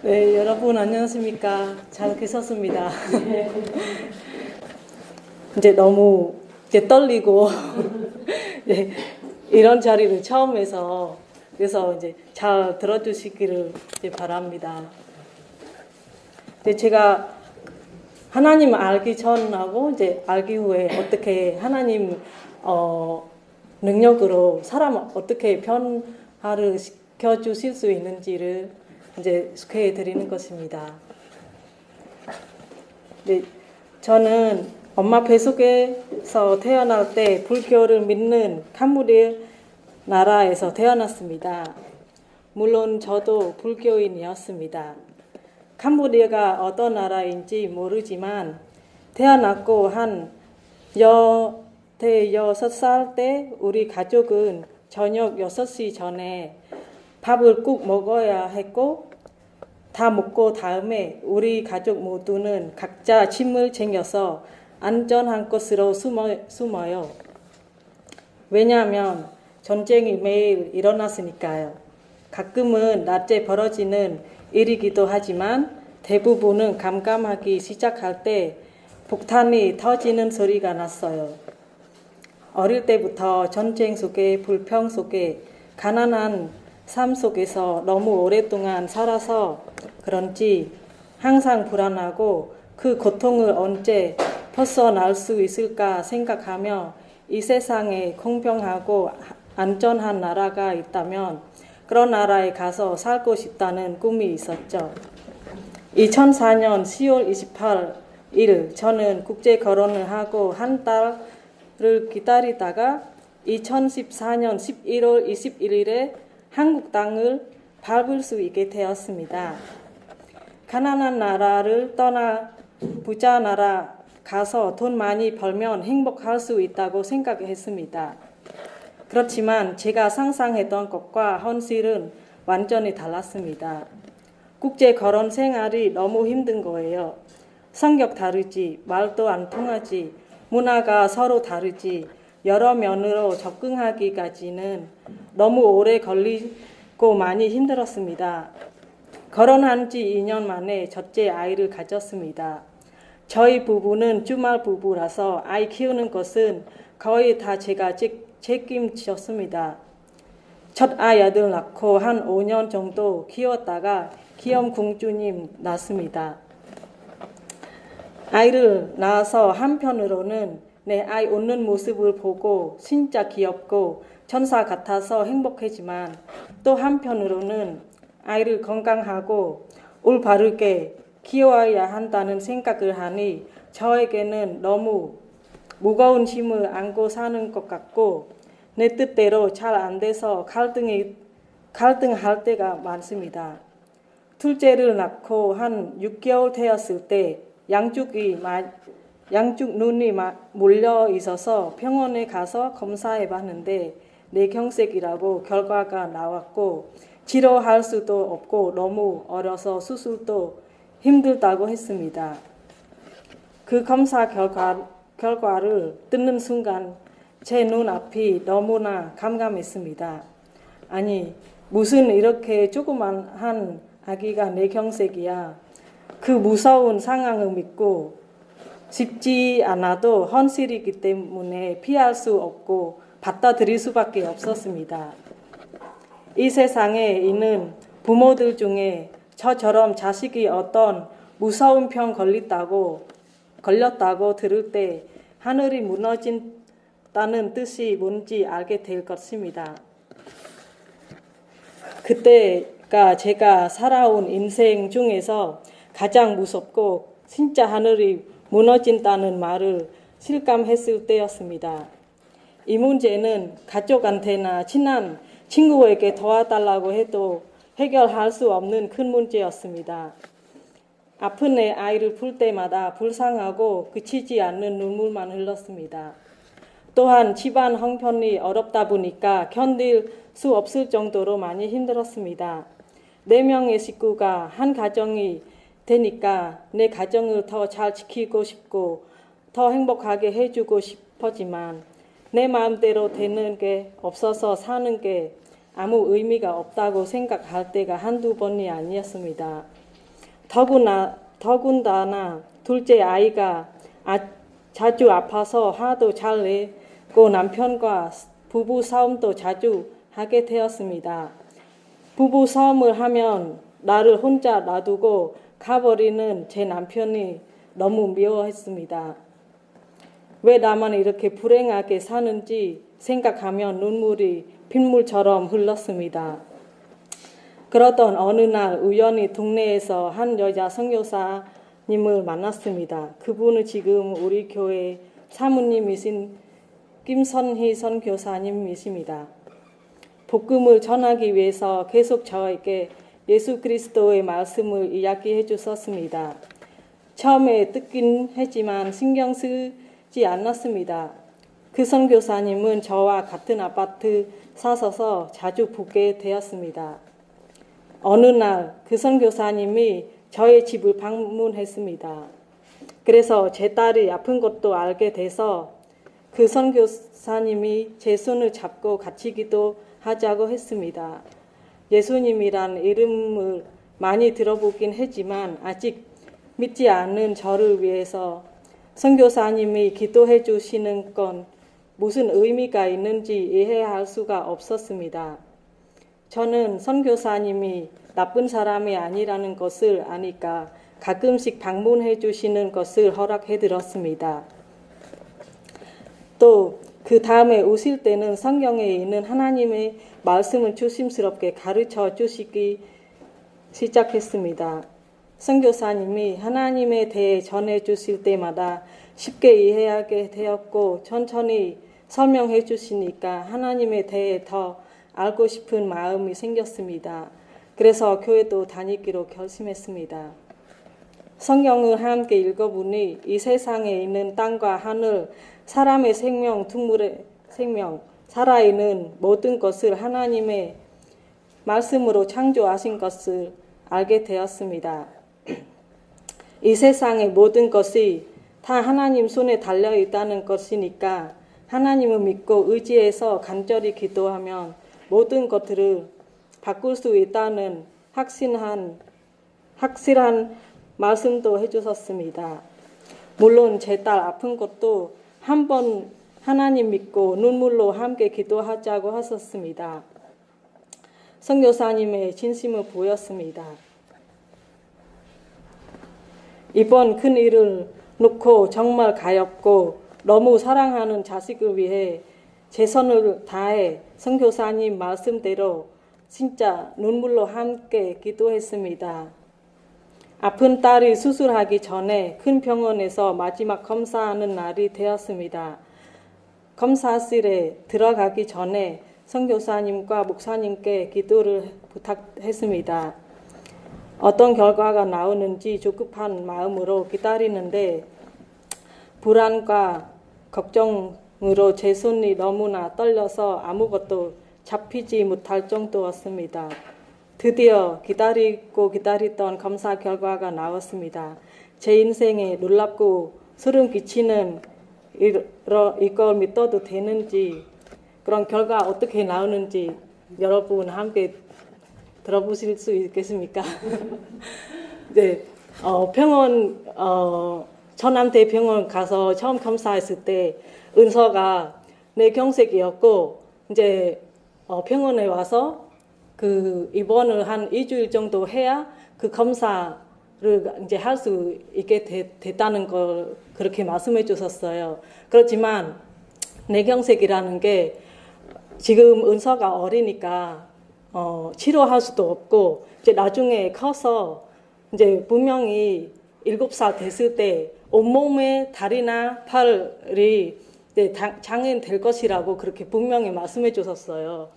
네, 여러분 안녕하십니까? 잘 계셨습니다. 이제 너무 이제 떨리고 네, 이런 자리를 처음 해서 그래서 이제 잘 들어주시기를 이제 바랍니다. 근데 제가 하나님 알기 전하고 이제 알기 후에 어떻게 하나님 능력으로 사람 어떻게 변화를 시켜 주실 수 있는지를 이제 소개해 드리는 것입니다. 네, 저는 엄마 뱃속에서 태어날 때 불교를 믿는 캄보디아 나라에서 태어났습니다. 물론 저도 불교인이었습니다. 캄보디아가 어떤 나라인지 모르지만 태어났고 한 6살 때 우리 가족은 저녁 6시 전에 밥을 꼭 먹어야 했고 다 먹고 다음에 우리 가족 모두는 각자 짐을 챙겨서 안전한 곳으로 숨어요. 왜냐하면 전쟁이 매일 일어났으니까요. 가끔은 낮에 벌어지는 일이기도 하지만 대부분은 깜깜하기 시작할 때 폭탄이 터지는 소리가 났어요. 어릴 때부터 전쟁 속에 불평 속에 가난한 삶 속에서 너무 오랫동안 살아서 그런지 항상 불안하고 그 고통을 언제 벗어날 수 있을까 생각하며 이 세상에 공평하고 안전한 나라가 있다면 그런 나라에 가서 살고 싶다는 꿈이 있었죠. 2004년 10월 28일 저는 국제 결혼을 하고 한 달을 기다리다가 2014년 11월 21일에 한국 땅을 밟을 수 있게 되었습니다. 가난한 나라를 떠나 부자 나라 가서 돈 많이 벌면 행복할 수 있다고 생각했습니다. 그렇지만 제가 상상했던 것과 현실은 완전히 달랐습니다. 국제 결혼 생활이 너무 힘든 거예요. 성격 다르지, 말도 안 통하지, 문화가 서로 다르지, 여러 면으로 적응하기까지는 너무 오래 걸리고 많이 힘들었습니다. 결혼한 지 2년 만에 첫째 아이를 가졌습니다. 저희 부부는 주말 부부라서 아이 키우는 것은 거의 다 제가 책임졌습니다. 첫 아이를 낳고 한 5년 정도 키웠다가 기염공주님 낳습니다. 아이를 낳아서 한편으로는 내 아이 웃는 모습을 보고 진짜 귀엽고 천사 같아서 행복하지만 또 한편으로는 아이를 건강하고 올바르게 키워야 한다는 생각을 하니 저에게는 너무 무거운 짐을 안고 사는 것 같고 내 뜻대로 잘 안 돼서 갈등할 때가 많습니다. 둘째를 낳고 한 6개월 되었을 때 양쪽 눈이 몰려 있어서 병원에 가서 검사해 봤는데 뇌경색이라고 결과가 나왔고 치료할 수도 없고 너무 어려서 수술도 힘들다고 했습니다. 그 검사 결과를 듣는 순간 제 눈앞이 너무나 깜깜했습니다. 아니 무슨 이렇게 조그만한 아기가 뇌경색이야. 그 무서운 상황을 믿고 쉽지 않아도 현실이기 때문에 피할 수 없고 받아들일 수밖에 없었습니다. 이 세상에 있는 부모들 중에 저처럼 자식이 어떤 무서운 병 걸렸다고 들을 때 하늘이 무너진다는 뜻이 뭔지 알게 될 것입니다. 그때가 제가 살아온 인생 중에서 가장 무섭고 진짜 하늘이 무너진다는 말을 실감했을 때였습니다. 이 문제는 가족한테나 친한 친구에게 도와달라고 해도 해결할 수 없는 큰 문제였습니다. 아픈 내 아이를 풀 때마다 불쌍하고 그치지 않는 눈물만 흘렀습니다. 또한 집안 형편이 어렵다 보니까 견딜 수 없을 정도로 많이 힘들었습니다. 4명의 식구가 한 가정이 되니까 내 가정을 더 잘 지키고 싶고 더 행복하게 해주고 싶었지만 내 마음대로 되는 게 없어서 사는 게 아무 의미가 없다고 생각할 때가 한두 번이 아니었습니다. 더군다나 둘째 아이가 자주 아파서 화도 잘 내고 남편과 부부 싸움도 자주 하게 되었습니다. 부부 싸움을 하면 나를 혼자 놔두고 가버리는 제 남편이 너무 미워했습니다. 왜 나만 이렇게 불행하게 사는지 생각하면 눈물이 빗물처럼 흘렀습니다. 그러던 어느 날 우연히 동네에서 한 여자 선교사님을 만났습니다. 그분은 지금 우리 교회 사모님이신 김선희 선교사님이십니다. 복음을 전하기 위해서 계속 저에게 예수 그리스도의 말씀을 이야기해 주셨습니다. 처음에 듣긴 했지만 신경 쓰지 않았습니다. 그 선교사님은 저와 같은 아파트 사셔서 자주 보게 되었습니다. 어느 날 그 선교사님이 저의 집을 방문했습니다. 그래서 제 딸이 아픈 것도 알게 돼서 그 선교사님이 제 손을 잡고 같이 기도하자고 했습니다. 예수님이란 이름을 많이 들어보긴 했지만 아직 믿지 않는 저를 위해서 선교사님이 기도해 주시는 건 무슨 의미가 있는지 이해할 수가 없었습니다. 저는 선교사님이 나쁜 사람이 아니라는 것을 아니까 가끔씩 방문해 주시는 것을 허락해 드렸습니다. 또 그 다음에 오실 때는 성경에 있는 하나님의 말씀을 조심스럽게 가르쳐 주시기 시작했습니다. 선교사님이 하나님에 대해 전해 주실 때마다 쉽게 이해하게 되었고 천천히 설명해 주시니까 하나님에 대해 더 알고 싶은 마음이 생겼습니다. 그래서 교회도 다니기로 결심했습니다. 성경을 함께 읽어보니 이 세상에 있는 땅과 하늘, 사람의 생명, 동물의 생명, 살아있는 모든 것을 하나님의 말씀으로 창조하신 것을 알게 되었습니다. 이 세상의 모든 것이 다 하나님 손에 달려있다는 것이니까 하나님을 믿고 의지해서 간절히 기도하면 모든 것들을 바꿀 수 있다는 확실한 말씀도 해주셨습니다. 물론 제 딸 아픈 것도 한번 하나님 믿고 눈물로 함께 기도하자고 하셨습니다. 선교사님의 진심을 보였습니다. 이번 큰 일을 놓고 정말 가엾고 너무 사랑하는 자식을 위해 최선을 다해 선교사님 말씀대로 진짜 눈물로 함께 기도했습니다. 아픈 딸이 수술하기 전에 큰 병원에서 마지막 검사하는 날이 되었습니다. 검사실에 들어가기 전에 선교사님과 목사님께 기도를 부탁했습니다. 어떤 결과가 나오는지 조급한 마음으로 기다리는데 불안과 걱정으로 제 손이 너무나 떨려서 아무것도 잡히지 못할 정도였습니다. 드디어 기다리던 검사 결과가 나왔습니다. 제 인생에 놀랍고 소름 끼치는 이걸 믿어도 되는지 그런 결과 어떻게 나오는지 여러분 함께 들어보실 수 있겠습니까? 네, 병원 전남대병원 가서 처음 검사했을 때 은서가 뇌경색이었고 이제 병원에 와서 그 입원을 한 2주일 정도 해야 그 검사를 이제 할 수 있게 됐다는 걸 그렇게 말씀해 주셨어요. 그렇지만 뇌경색이라는 게 지금 은서가 어리니까 치료할 수도 없고 이제 나중에 커서 이제 분명히 7살 됐을 때 온몸에 다리나 팔이 장애인 될 것이라고 그렇게 분명히 말씀해 주셨어요.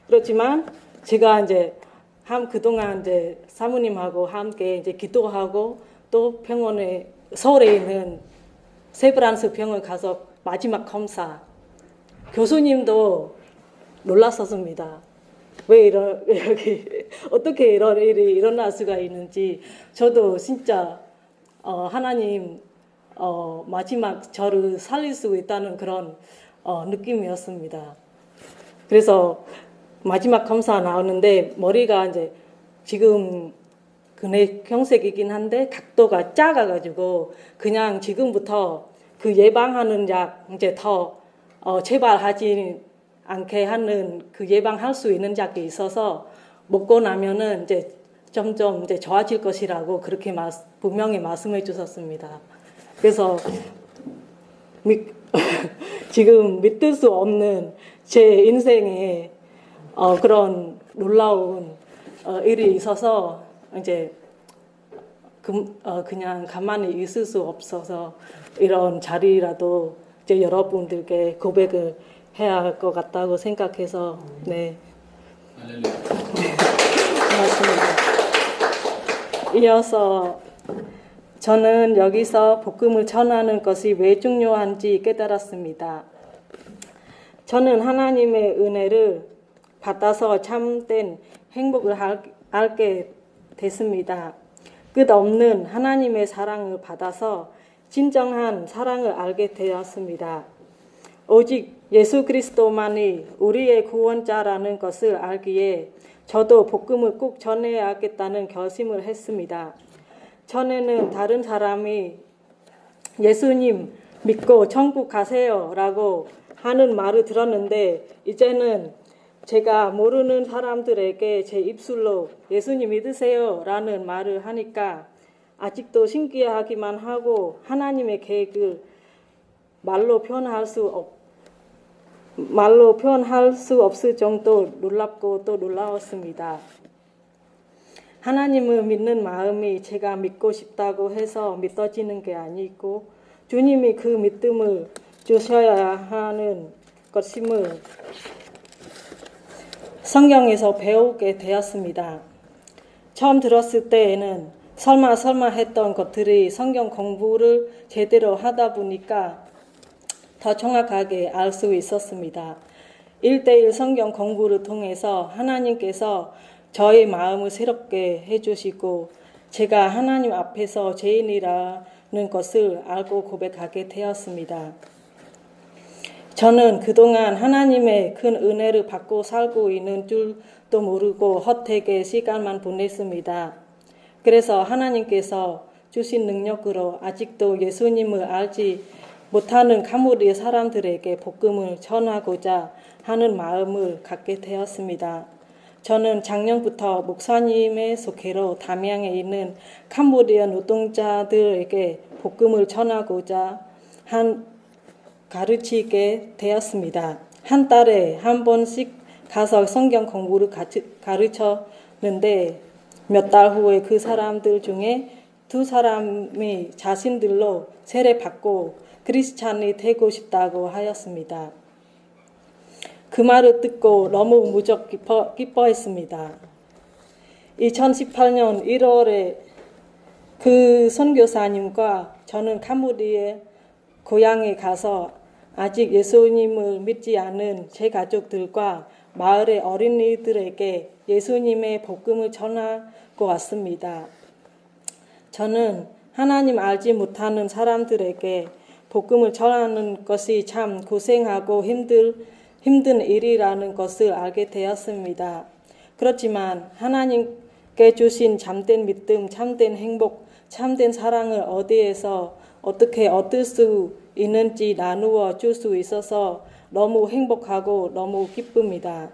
그렇지만 제가 이제 그동안 이제 사모님하고 함께 이제 기도하고 또 병원에 서울에 있는 세브란스 병원 가서 마지막 검사 교수님도 놀랐었습니다. 왜 어떻게 이런 일이 일어날 수가 있는지 저도 진짜 하나님 마지막 저를 살릴 수 있다는 그런 느낌이었습니다. 그래서 마지막 검사 나오는데 머리가 이제 지금 근해 경색이긴 한데 각도가 작아가지고 그냥 지금부터 그 예방하는 약 이제 더 재발하지 않게 하는 그 예방할 수 있는 약이 있어서 먹고 나면은 이제 점점 이제 좋아질 것이라고 그렇게 분명히 말씀해 주셨습니다. 그래서 지금 믿을 수 없는 제 인생에 그런 놀라운 일이 있어서 이제 그냥 가만히 있을 수 없어서 이런 자리라도 이제 여러분들께 고백을 해야 할 것 같다고 생각해서 네. 고맙습니다. 이어서 저는 여기서 복음을 전하는 것이 왜 중요한지 깨달았습니다. 저는 하나님의 은혜를 받아서 참된 행복을 알게 됐습니다. 끝없는 하나님의 사랑을 받아서 진정한 사랑을 알게 되었습니다. 오직 예수 그리스도만이 우리의 구원자라는 것을 알기에 저도 복음을 꼭 전해야겠다는 결심을 했습니다. 전에는 다른 사람이 예수님 믿고 천국 가세요 라고 하는 말을 들었는데 이제는 제가 모르는 사람들에게 제 입술로 예수님 믿으세요 라는 말을 하니까 아직도 신기하기만 하고 하나님의 계획을 말로 표현할 수 없을 정도 놀랍고 또 놀라웠습니다. 하나님을 믿는 마음이 제가 믿고 싶다고 해서 믿어지는 게 아니고 주님이 그 믿음을 주셔야 하는 것임을 성경에서 배우게 되었습니다. 처음 들었을 때에는 설마 했던 것들이 성경 공부를 제대로 하다 보니까 더 정확하게 알 수 있었습니다. 1:1 성경 공부를 통해서 하나님께서 저의 마음을 새롭게 해주시고 제가 하나님 앞에서 죄인이라는 것을 알고 고백하게 되었습니다. 저는 그동안 하나님의 큰 은혜를 받고 살고 있는 줄도 모르고 헛되게 시간만 보냈습니다. 그래서 하나님께서 주신 능력으로 아직도 예수님을 알지 못하는 가무리의 사람들에게 복음을 전하고자 하는 마음을 갖게 되었습니다. 저는 작년부터 목사님의 속회로 담양에 있는 캄보디아 노동자들에게 복음을 전하고자 가르치게 되었습니다. 한 달에 한 번씩 가서 성경 공부를 가르쳤는데 몇 달 후에 그 사람들 중에 2사람이 자신들로 세례받고 크리스찬이 되고 싶다고 하였습니다. 그 말을 듣고 너무 무척 기뻐했습니다. 2018년 1월에 그 선교사님과 저는 캄보디아 고향에 가서 아직 예수님을 믿지 않은 제 가족들과 마을의 어린이들에게 예수님의 복음을 전하고 왔습니다. 저는 하나님 알지 못하는 사람들에게 복음을 전하는 것이 참 고생하고 힘든 일이라는 것을 알게 되었습니다. 그렇지만 하나님께 주신 참된 믿음, 참된 행복, 참된 사랑을 어디에서 어떻게 얻을 수 있는지 나누어 줄 수 있어서 너무 행복하고 너무 기쁩니다.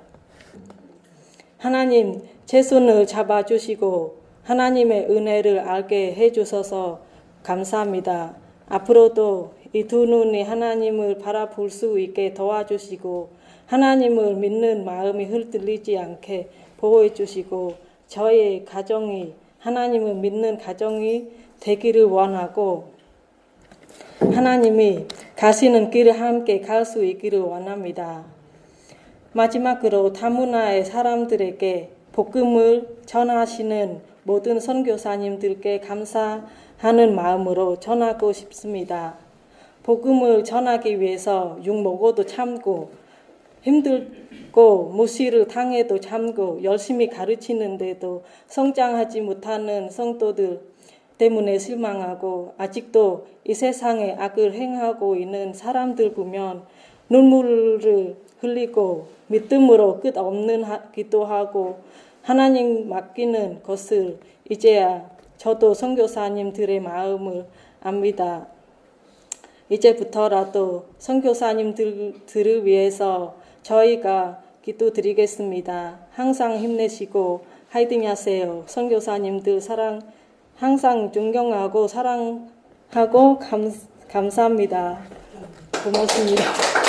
하나님 제 손을 잡아주시고 하나님의 은혜를 알게 해주셔서 감사합니다. 앞으로도 이 두 눈이 하나님을 바라볼 수 있게 도와주시고 하나님을 믿는 마음이 흔들리지 않게 보호해 주시고 저의 가정이 하나님을 믿는 가정이 되기를 원하고 하나님이 가시는 길을 함께 갈 수 있기를 원합니다. 마지막으로 타문화의 사람들에게 복음을 전하시는 모든 선교사님들께 감사하는 마음으로 전하고 싶습니다. 복음을 전하기 위해서 욕 먹어도 참고 힘들고 무시를 당해도 참고 열심히 가르치는데도 성장하지 못하는 성도들 때문에 실망하고 아직도 이 세상에 악을 행하고 있는 사람들 보면 눈물을 흘리고 믿음으로 끝없는 기도하고 하나님 맡기는 것을 이제야 저도 선교사님들의 마음을 압니다. 이제부터라도 선교사님들을 위해서 저희가 기도드리겠습니다. 항상 힘내시고 화이팅 하세요. 선교사님들 항상 존경하고 사랑하고 감사합니다. 고맙습니다.